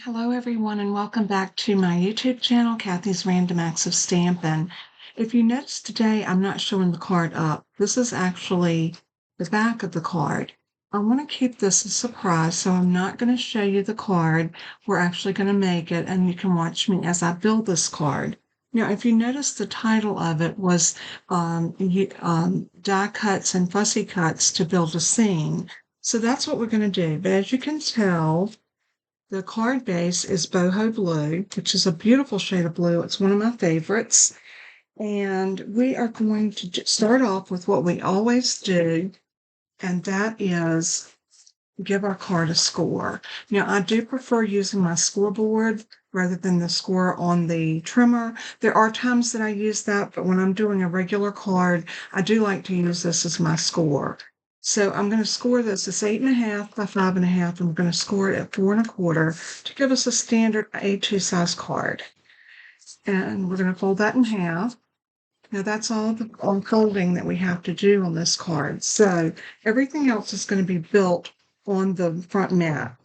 Hello everyone and welcome back to my YouTube channel, Kathy's Random Acts of Stampin'. If you notice today, I'm not showing the card up. This is actually the back of the card. I want to keep this a surprise, so I'm not going to show you the card. We're actually going to make it, and you can watch me as I build this card. Now, if you notice, the title of it was Die Cuts and Fussy Cuts to Build a Scene. So that's what we're going to do. But as you can tell, the card base is boho blue, which is a beautiful shade of blue. It's one of my favorites. And we are going to start off with what we always do, and that is give our card a score. Now, I do prefer using my scoreboard rather than the score on the trimmer. There are times that I use that, but when I'm doing a regular card, I do like to use this as my score. So I'm going to score this. It's 8.5 by 5.5, and we're going to score it at 4.25 to give us a standard A2 size card. And we're going to fold that in half. Now that's all the folding that we have to do on this card. So everything else is going to be built on the front mat.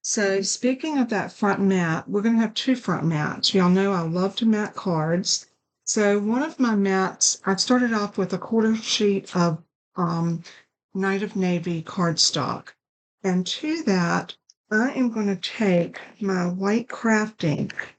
So speaking of that front mat, we're going to have two front mats. Y'all know I love to mat cards. So one of my mats, I've started off with a quarter sheet of Night of Navy cardstock. And to that, I am going to take my white craft ink.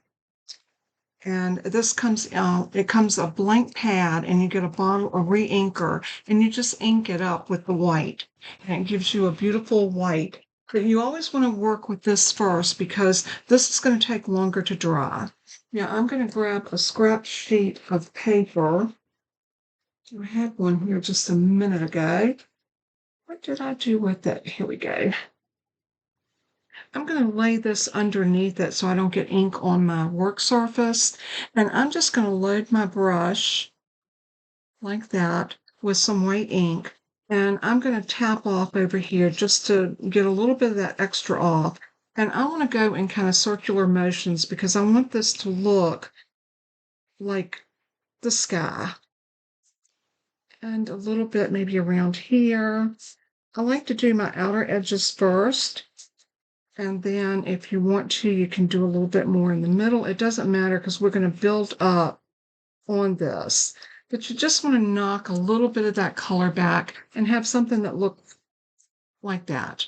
And this comes out, it comes a blank pad, and you get a bottle, a re-inker, and you just ink it up with the white. And it gives you a beautiful white. But you always want to work with this first because this is going to take longer to dry. Now I'm going to grab a scrap sheet of paper. I had one here just a minute ago. What did I do with it? Here we go. I'm going to lay this underneath it so I don't get ink on my work surface. And I'm just going to load my brush like that with some white ink. And I'm going to tap off over here just to get a little bit of that extra off. And I want to go in kind of circular motions because I want this to look like the sky. And a little bit maybe around here. I like to do my outer edges first. And then if you want to, you can do a little bit more in the middle. It doesn't matter because we're going to build up on this. But you just want to knock a little bit of that color back and have something that looks like that.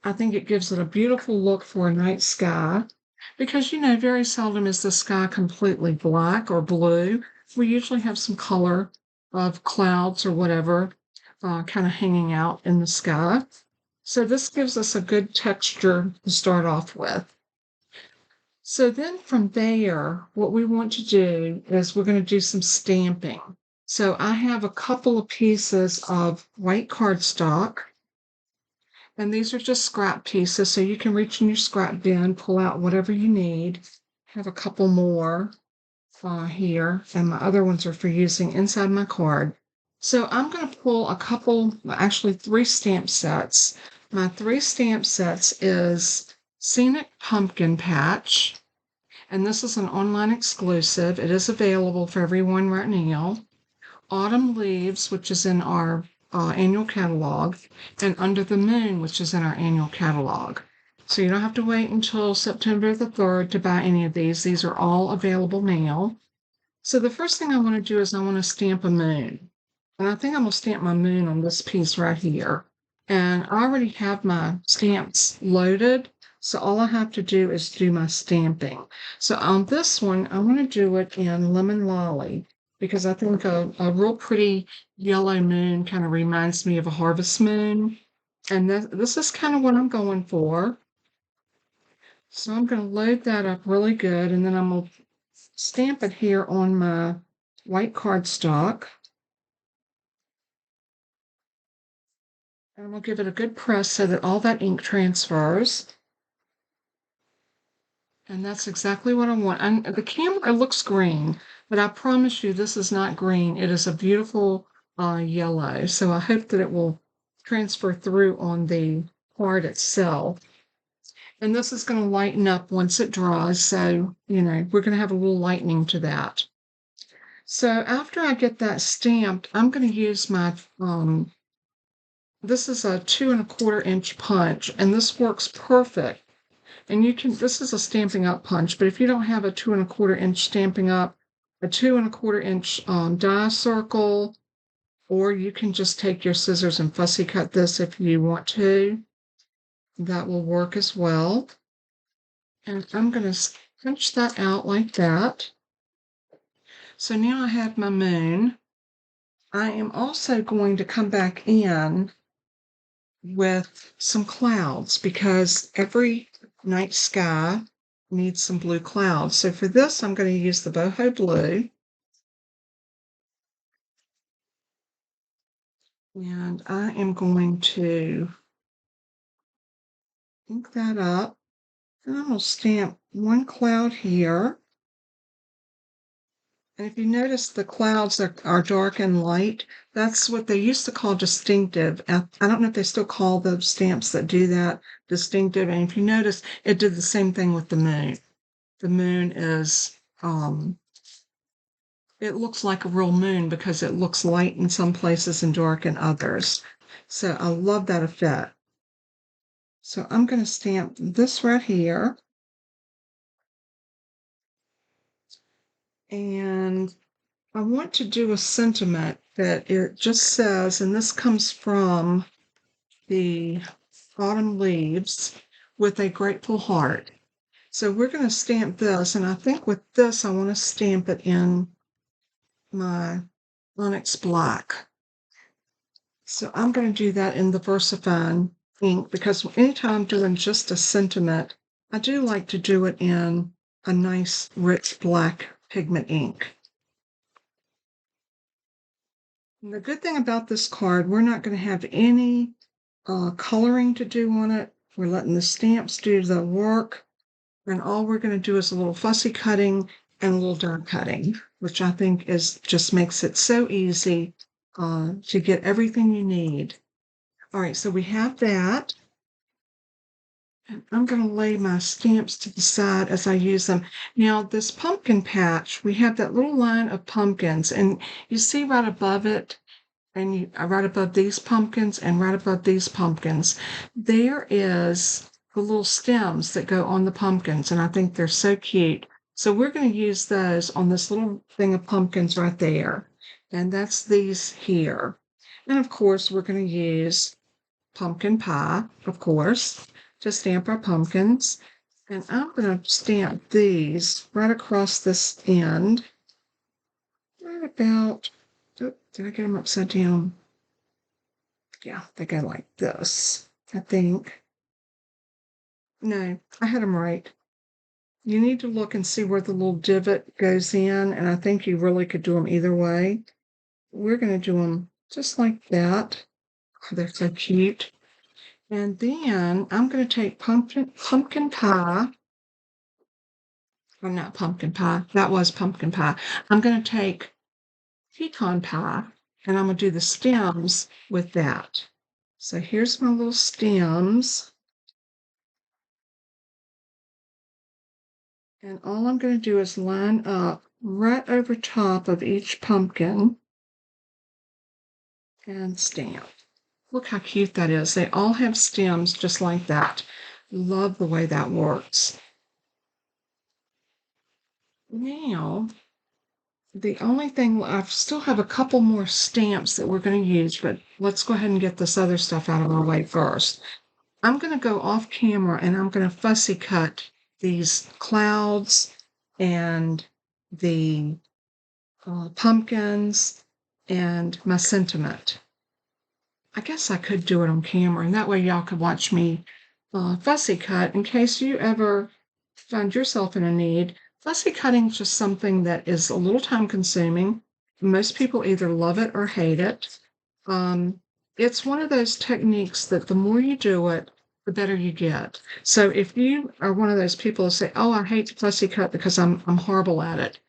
I think it gives it a beautiful look for a night sky because, you know, very seldom is the sky completely black or blue. We usually have some color of clouds or whatever kind of hanging out in the sky. So this gives us a good texture to start off with. So then from there, what we want to do is we're going to do some stamping. So I have a couple of pieces of white cardstock, and these are just scrap pieces, so you can reach in your scrap bin, pull out whatever you need. I have a couple more here, and my other ones are for using inside my card. So I'm going to pull a couple, actually 3 stamp sets. My 3 stamp sets is Scenic Pumpkin Patch, and this is an online exclusive. It is available for everyone right now. Autumn Leaves, which is in our annual catalog, and Under the Moon, which is in our annual catalog. So you don't have to wait until September the 3rd to buy any of these. These are all available now. So the first thing I want to do is I want to stamp a moon. And I think I'm going to stamp my moon on this piece right here. And I already have my stamps loaded, so all I have to do is do my stamping. So on this one, I want to do it in Lemon Lolly because I think a real pretty yellow moon kind of reminds me of a harvest moon. And this is kind of what I'm going for. So I'm going to load that up really good, and then I'm going to stamp it here on my white cardstock. And I'm going to give it a good press so that all that ink transfers. And that's exactly what I want. And the camera looks green, but I promise you this is not green. It is a beautiful yellow. So I hope that it will transfer through on the card itself. And this is going to lighten up once it dries. So, you know, we're going to have a little lightening to that. So after I get that stamped, I'm going to use my this is a 2 1/4 inch punch, and this works perfect And you can, this is a Stampin' Up punch, but if you don't have a 2¼ inch Stampin' Up, a 2¼ inch die circle, or you can just take your scissors and fussy cut this if you want to. That will work as well. And I'm going to punch that out like that. So now I have my moon. I am also going to come back in with some clouds because every night sky needs some blue clouds. So for this, I'm going to use the boho blue. And I am going to ink that up. And I'm going to stamp one cloud here. And if you notice the clouds are dark and light, that's what they used to call distinctive. I don't know if they still call the stamps that do that distinctive. And if you notice, it did the same thing with the moon. The moon is, it looks like a real moon because it looks light in some places and dark in others. So I love that effect. So I'm going to stamp this right here. And I want to do a sentiment that it just says, and this comes from the Autumn Leaves, with a grateful heart. So we're going to stamp this, and I think with this, I want to stamp it in my Onyx Black. So I'm going to do that in the VersaFine ink because anytime I'm doing just a sentiment, I do like to do it in a nice rich black pigment ink. And the good thing about this card, we're not going to have any coloring to do on it. We're letting the stamps do the work. And all we're going to do is a little fussy cutting and a little die cutting, which I think just makes it so easy to get everything you need. All right, so we have that. And I'm going to lay my stamps to the side as I use them. Now, this pumpkin patch, we have that little line of pumpkins, and you see right above it, and right above these pumpkins and right above these pumpkins, there is the little stems that go on the pumpkins, and I think they're so cute. So we're going to use those on this little thing of pumpkins right there, and that's these here. And of course, we're going to use pumpkin pie, of course, to stamp our pumpkins. And I'm going to stamp these right across this end, right about, oh, did I get them upside down? Yeah, they go like this, I think. No, I had them right. You need to look and see where the little divot goes in, and I think you really could do them either way. We're going to do them just like that. Oh, they're so cute. And then I'm going to take pumpkin pie. Well, not pumpkin pie. That was pumpkin pie. I'm going to take pecan pie, and I'm going to do the stems with that. So here's my little stems. And all I'm going to do is line up right over top of each pumpkin and stamp. Look how cute that is. They all have stems just like that. Love the way that works. Now, the only thing, I still have a couple more stamps that we're going to use, but let's go ahead and get this other stuff out of our way first. I'm going to go off camera and I'm going to fussy cut these clouds and the pumpkins and my sentiment. I guess I could do it on camera, and that way y'all could watch me fussy cut in case you ever find yourself in a need. Fussy cutting is just something that is a little time consuming. Most people either love it or hate it. It's one of those techniques that the more you do it, the better you get. So if you are one of those people who say, "Oh, I hate to fussy cut because I'm horrible at it,"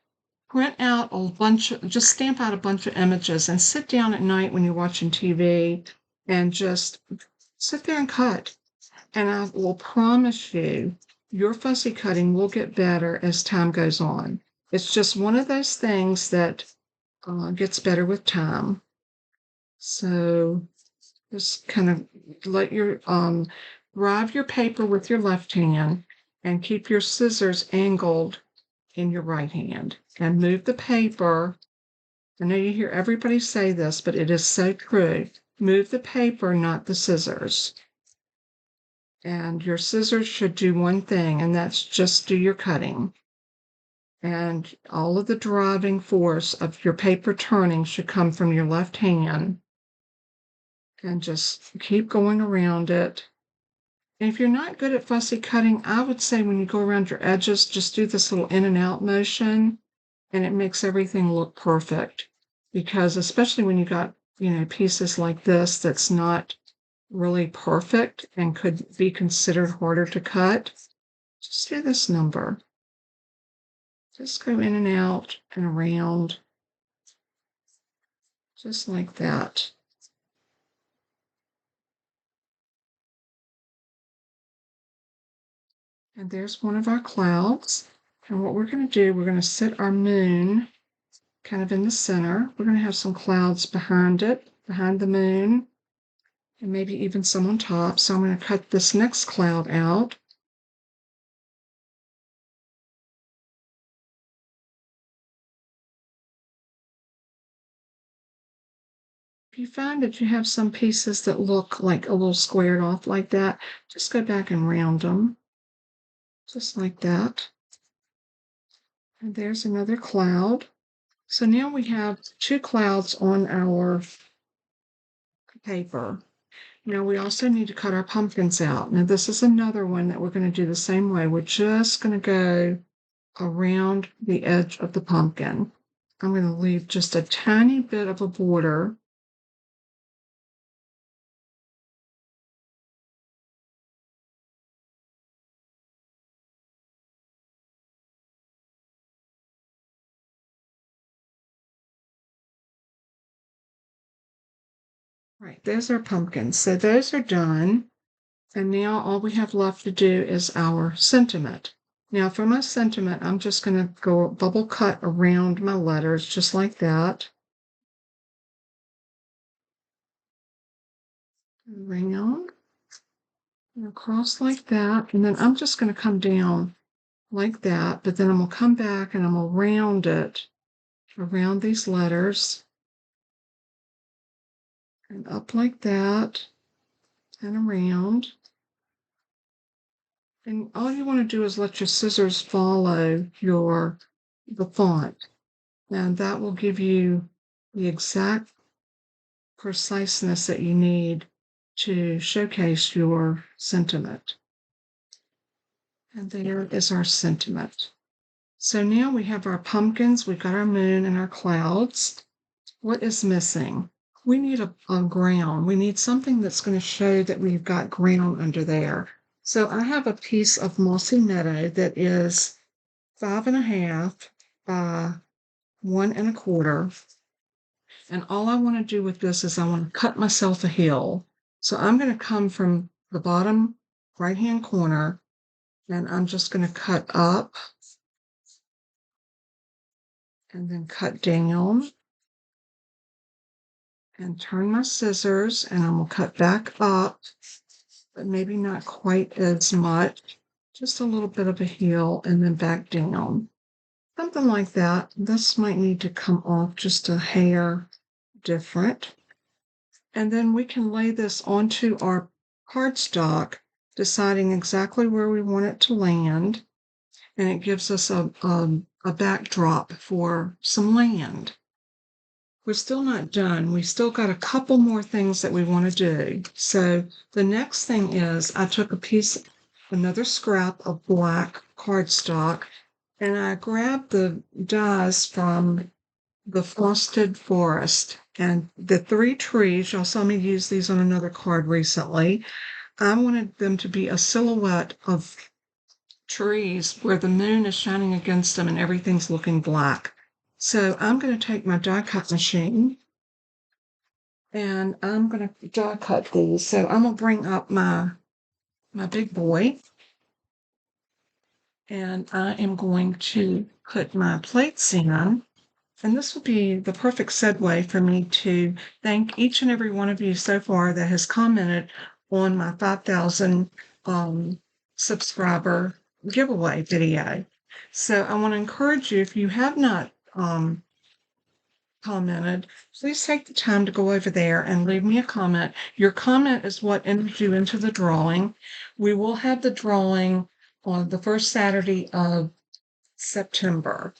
print out a bunch, just stamp out a bunch of images and sit down at night when you're watching TV and just sit there and cut. And I will promise you, your fussy cutting will get better as time goes on. It's just one of those things that gets better with time. So just kind of let your drive your paper with your left hand and keep your scissors angled in your right hand and move the paper. I know you hear everybody say this, but it is so true. Move the paper, not the scissors. And your scissors should do one thing, and that's just do your cutting. And all of the driving force of your paper turning should come from your left hand. And just keep going around it. And if you're not good at fussy cutting, I would say when you go around your edges, just do this little in and out motion, and it makes everything look perfect. Because especially when you got, pieces like this that's not really perfect and could be considered harder to cut, just do this number. Just go in and out and around, just like that. And there's one of our clouds. And what we're going to do, we're going to sit our moon kind of in the center. We're going to have some clouds behind it, behind the moon, and maybe even some on top. So I'm going to cut this next cloud out. If you find that you have some pieces that look like a little squared off like that, just go back and round them, just like that. And there's another cloud. So now we have 2 clouds on our paper. Now we also need to cut our pumpkins out. Now this is another one that we're going to do the same way. We're just going to go around the edge of the pumpkin. I'm going to leave just a tiny bit of a border. Right, there's our pumpkins. So those are done. And now all we have left to do is our sentiment. Now for my sentiment, I'm just going to go bubble cut around my letters just like that. Around and across like that. And then I'm just going to come down like that, but then I'm going to come back and I'm going to round it around these letters and up like that and around. And all you want to do is let your scissors follow the font, and that will give you the exact preciseness that you need to showcase your sentiment. And there is our sentiment. So now we have our pumpkins, we've got our moon and our clouds. What is missing? We need a ground. We need something that's going to show that we've got ground under there. So I have a piece of mossy meadow that is 5.5 by 1.25. And all I want to do with this is I want to cut myself a hill. So I'm going to come from the bottom right-hand corner, and I'm just going to cut up and then cut down and turn my scissors, and I'm going to cut back up, but maybe not quite as much, just a little bit of a heel and then back down. Something like that. This might need to come off just a hair different. And then we can lay this onto our cardstock, deciding exactly where we want it to land. And it gives us a backdrop for some land. We're still not done. We still got a couple more things that we want to do. So the next thing is I took another scrap of black cardstock, and I grabbed the dies from the Frosted Forest. And the 3 trees, y'all saw me use these on another card recently. I wanted them to be a silhouette of trees where the moon is shining against them and everything's looking black. So I'm going to take my die cut machine and I'm going to die cut these. So I'm going to bring up my big boy, and I am going to put my plates in. And this will be the perfect segue for me to thank each and every one of you so far that has commented on my 5,000 subscriber giveaway video. So I want to encourage you, if you have not commented, please take the time to go over there and leave me a comment. Your comment is what enters you into the drawing. We will have the drawing on the first Saturday of September.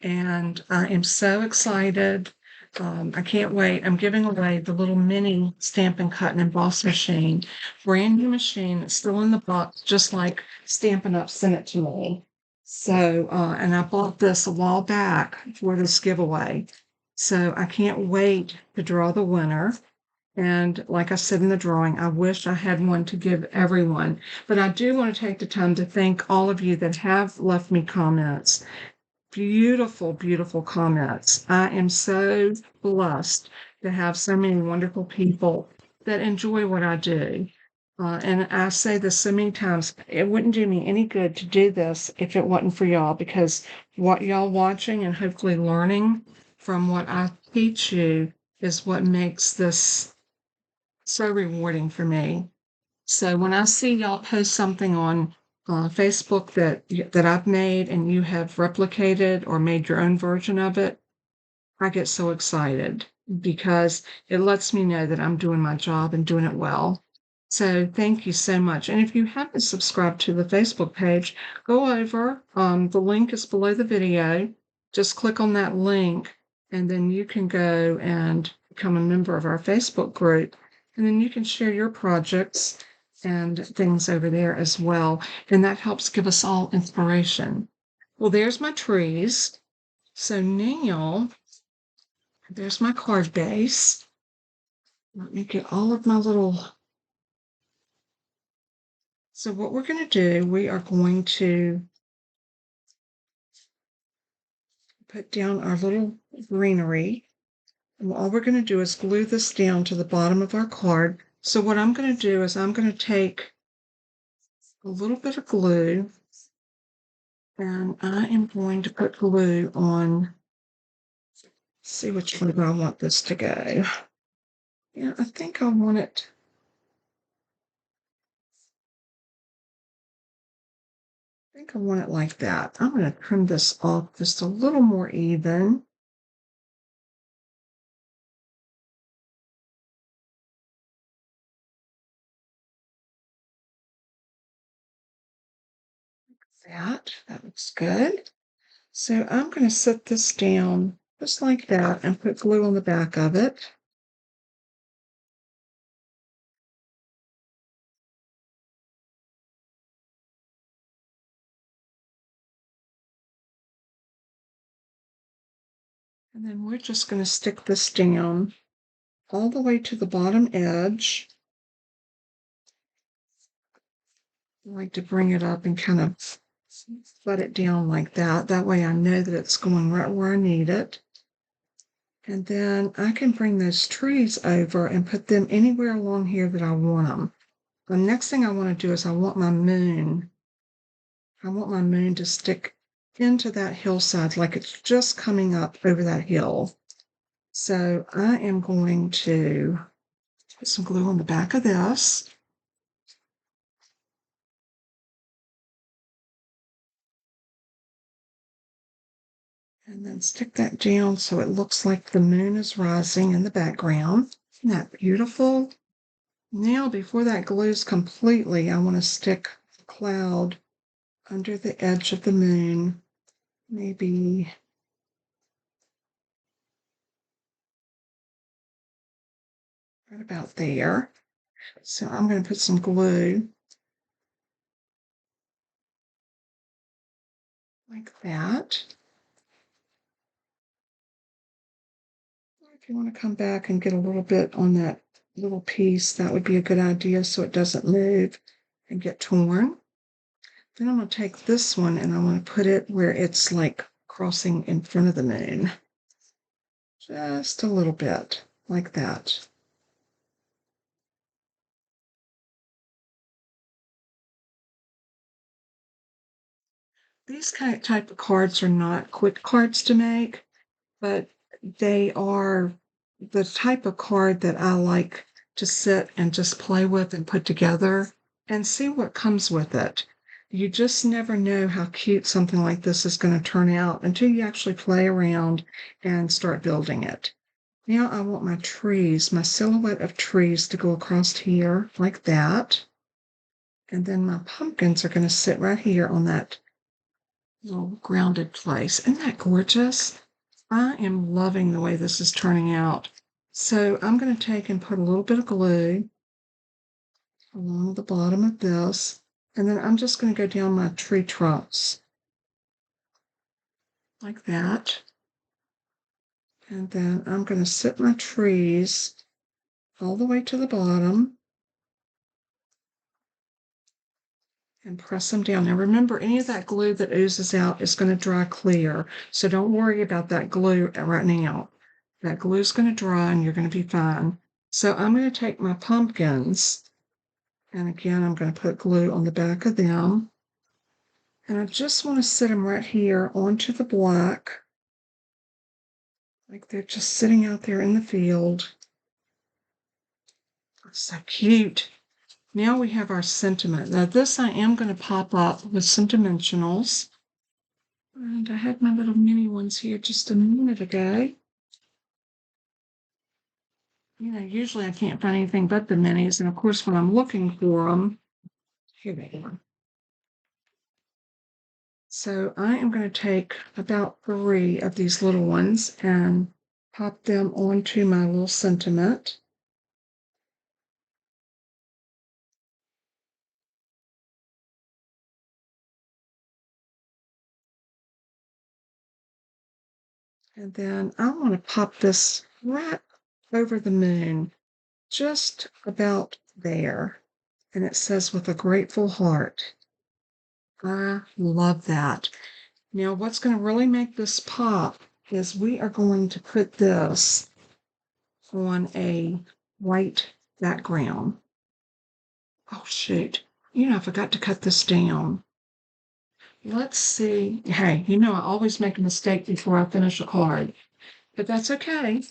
And I am so excited. I can't wait. I'm giving away the little mini Stampin' Cut and Emboss machine, brand new machine. It's still in the box, just like Stampin' Up sent it to me. So, and I bought this a while back for this giveaway. So I can't wait to draw the winner. And like I said in the drawing, I wish I had one to give everyone. But I do want to take the time to thank all of you that have left me comments. Beautiful, beautiful comments. I am so blessed to have so many wonderful people that enjoy what I do. And I say this so many times, it wouldn't do me any good to do this if it wasn't for y'all, because what y'all watching and hopefully learning from what I teach you is what makes this so rewarding for me. So when I see y'all post something on Facebook that I've made and you have replicated or made your own version of it, I get so excited because it lets me know that I'm doing my job and doing it well. So thank you so much. And if you haven't subscribed to the Facebook page, go over. The link is below the video. Just click on that link and then you can go and become a member of our Facebook group. And then you can share your projects and things over there as well. And that helps give us all inspiration. Well, there's my trees. So now, there's my card base. Let me get all of my little... So what we're going to do, we are going to put down our little greenery. And all we're going to do is glue this down to the bottom of our card. So what I'm going to do is I'm going to take a little bit of glue and I am going to put glue on, see which way I want this to go. Yeah, I think I want it. I think I want it like that. I'm going to trim this off just a little more even. That looks good. So I'm going to set this down just like that and put glue on the back of it. And then we're just going to stick this down all the way to the bottom edge. I like to bring it up and kind of let it down like that. That way I know that it's going right where I need it. And then I can bring those trees over and put them anywhere along here that I want them. The next thing I want to do is I want my moon. I want my moon to stick into that hillside like it's just coming up over that hill. So I am going to put some glue on the back of this. And then stick that down so it looks like the moon is rising in the background. Isn't that beautiful? Now, before that glues completely, I want to stick a cloud under the edge of the moon, maybe right about there. So I'm going to put some glue like that. If you want to come back and get a little bit on that little piece, that would be a good idea so it doesn't move and get torn. Then I'm going to take this one and I want to put it where it's like crossing in front of the moon. Just a little bit, like that. These type of cards are not quick cards to make, but they are the type of card that I like to sit and just play with and put together and see what comes with it. you just never know how cute something like this is going to turn out until you actually play around and start building it. Now I want my trees, my silhouette of trees to go across here like that. And then my pumpkins are going to sit right here on that little grounded place. Isn't that gorgeous? I am loving the way this is turning out. So I'm going to take and put a little bit of glue along the bottom of this. And then I'm just going to go down my tree trunks like that. And then I'm going to sit my trees all the way to the bottom and press them down. Now remember, any of that glue that oozes out is going to dry clear. So don't worry about that glue right now. That glue is going to dry and you're going to be fine. So I'm going to take my pumpkins, and again, I'm going to put glue on the back of them. And I just want to sit them right here onto the black, like they're just sitting out there in the field. So cute. Now we have our sentiment. Now this I am going to pop up with some dimensionals. And I had my little mini ones here just a minute ago. You know, usually I can't find anything but the minis. And of course, when I'm looking for them, here they are. So I am going to take about 3 of these little ones and pop them onto my little sentiment. And then I want to pop this right over the moon, just about there. And it says, with a grateful heart. I love that. Now, what's going to really make this pop is we are going to put this on a white background. Oh, shoot. You know, I forgot to cut this down. Let's see. Hey, you know, I always make a mistake before I finish a card, but that's okay.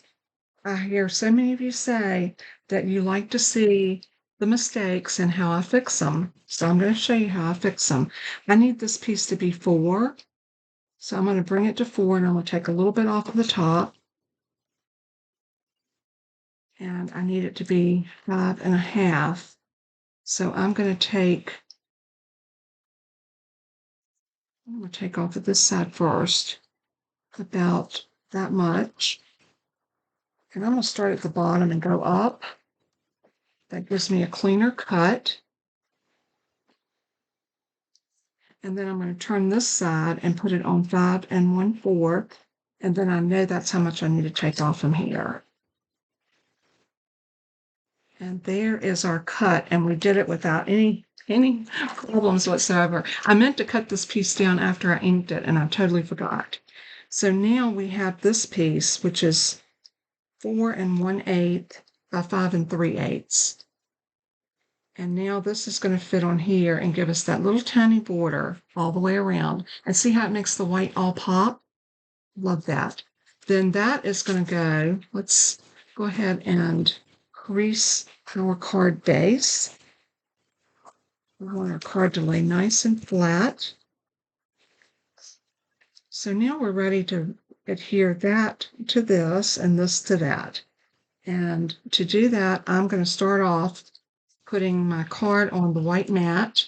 I hear so many of you say that you like to see the mistakes and how I fix them. So I'm going to show you how I fix them. I need this piece to be 4. So I'm going to bring it to 4 and I'm going to take a little bit off of the top. And I need it to be 5.5. So I'm going to take off of this side first, about that much. And I'm going to start at the bottom and go up. That gives me a cleaner cut. And then I'm going to turn this side and put it on 5 1/4. And then I know that's how much I need to take off from here. And there is our cut. And we did it without any problems whatsoever. I meant to cut this piece down after I inked it, and I totally forgot. So now we have this piece, which is 4 1/8 by 5 3/8. And now this is going to fit on here and give us that little tiny border all the way around. And see how it makes the white all pop? Love that. Then that is going to go, let's go ahead and crease our card base. We want our card to lay nice and flat. So now we're ready to adhere that to this and this to that. And to do that, I'm going to start off putting my card on the white mat.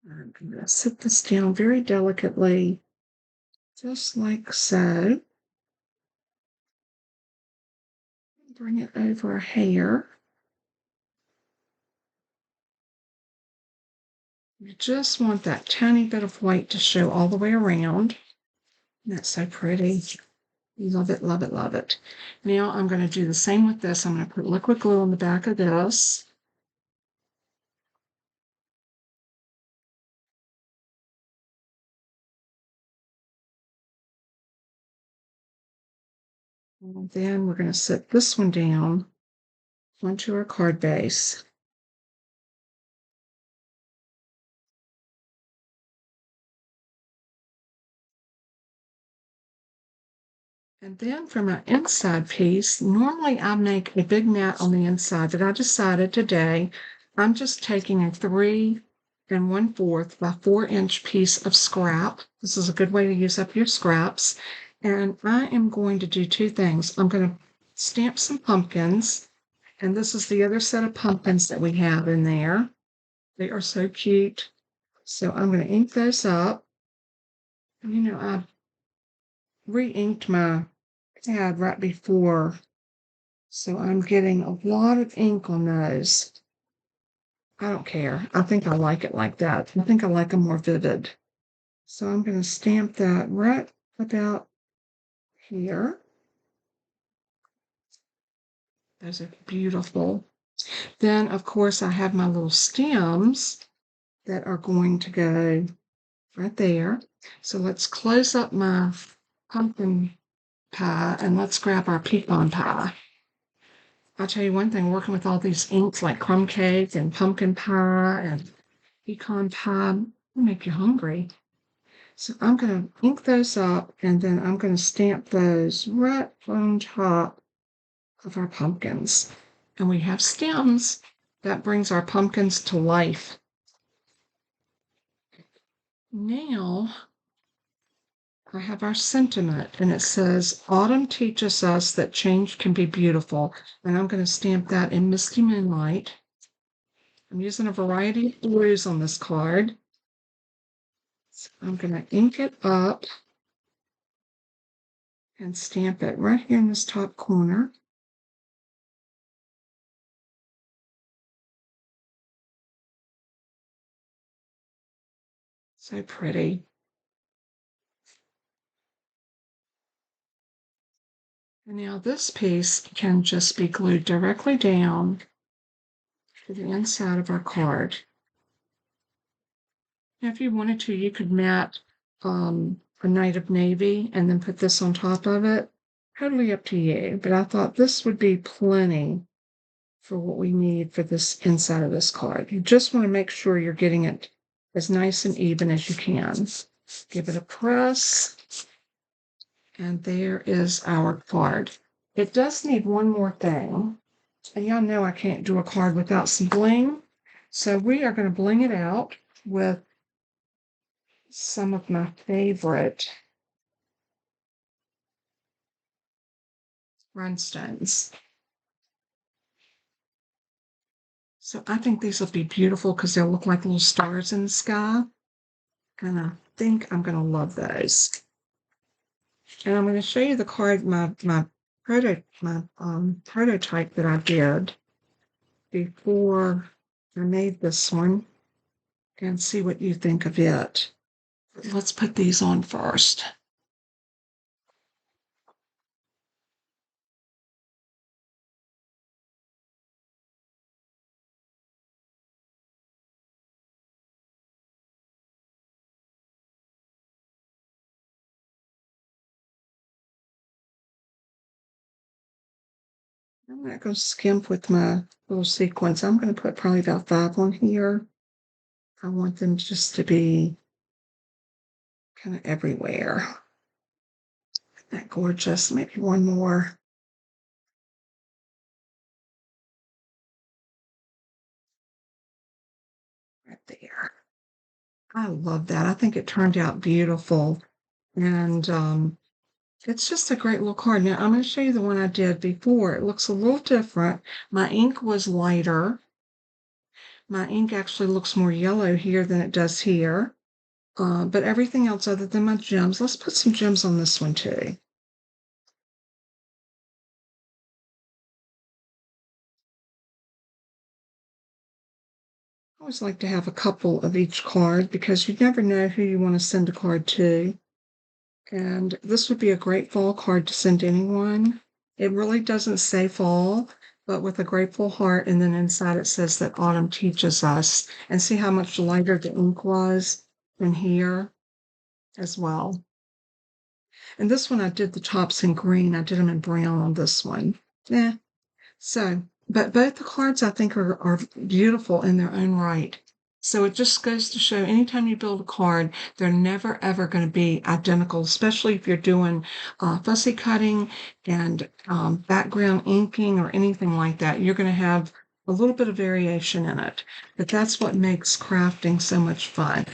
I'm going to sit this down very delicately, just like so. Bring it over a hair. You just want that tiny bit of white to show all the way around. That's so pretty. Love it, love it, love it. Now I'm going to do the same with this. I'm going to put liquid glue on the back of this. And then we're going to set this one down onto our card base. And then for my inside piece, normally I make a big mat on the inside, but I decided today I'm just taking a 3 1/4 by 4-inch piece of scrap. This is a good way to use up your scraps. And I am going to do two things. I'm going to stamp some pumpkins, and this is the other set of pumpkins that we have in there. They are so cute. So I'm going to ink those up. You know, I re-inked my pad right before, so I'm getting a lot of ink on those. I don't care. I think I like it like that. I think I like them more vivid. So I'm going to stamp that right about here. Those are beautiful. Then, of course, I have my little stems that are going to go right there. So let's close up my pumpkin pie and let's grab our pecan pie. I'll tell you one thing, working with all these inks like crumb cake and pumpkin pie and pecan pie will make you hungry. So I'm going to ink those up, and then I'm going to stamp those right on top of our pumpkins. And we have stems. That brings our pumpkins to life. Now I have our sentiment, and it says, "Autumn teaches us that change can be beautiful." And I'm going to stamp that in Misty Moonlight. I'm using a variety of blues on this card. So I'm going to ink it up and stamp it right here in this top corner. So pretty. And now this piece can just be glued directly down to the inside of our card. Now, if you wanted to, you could mat a Night of Navy and then put this on top of it. Totally up to you. But I thought this would be plenty for what we need for this inside of this card. You just want to make sure you're getting it as nice and even as you can. Give it a press. And there is our card. It does need one more thing. And y'all know I can't do a card without some bling. So we are going to bling it out with some of my favorite rhinestones. So I think these will be beautiful because they'll look like little stars in the sky. And I think I'm going to love those. And I'm going to show you the card, my prototype that I did before I made this one, and see what you think of it. Let's put these on first. I'm not going to skimp with my little sequins. I'm going to put probably about 5 on here. I want them just to be kind of everywhere. Isn't that gorgeous? Maybe one more. Right there. I love that. I think it turned out beautiful. And it's just a great little card. Now, I'm going to show you the one I did before. It looks a little different. My ink was lighter. My ink actually looks more yellow here than it does here. But everything else other than my gems, let's put some gems on this one too. I always like to have a couple of each card because you never know who you want to send a card to. And this would be a great fall card to send anyone. It really doesn't say fall, but with a grateful heart, and then inside it says that autumn teaches us. And see how much lighter the ink was in here as well. And this one I did the tops in green. I did them in brown on this one. Yeah. So, but both the cards I think are beautiful in their own right. So it just goes to show anytime you build a card, they're never ever going to be identical, especially if you're doing fussy cutting and background inking or anything like that. You're going to have a little bit of variation in it, but that's what makes crafting so much fun.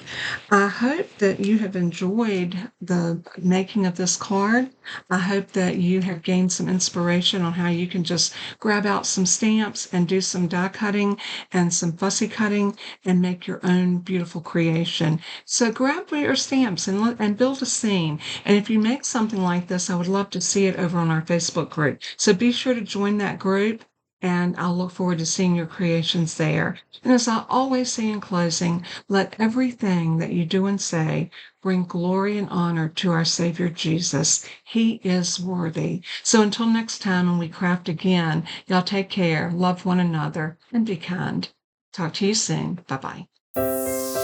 I hope that you have enjoyed the making of this card. I hope that you have gained some inspiration on how you can just grab out some stamps and do some die cutting and some fussy cutting and make your own beautiful creation. So grab your stamps and build a scene. And if you make something like this, I would love to see it over on our Facebook group. So be sure to join that group, and I'll look forward to seeing your creations there. And as I always say in closing, let everything that you do and say bring glory and honor to our Savior Jesus. He is worthy. So until next time when we craft again, y'all take care, love one another, and be kind. Talk to you soon. Bye-bye.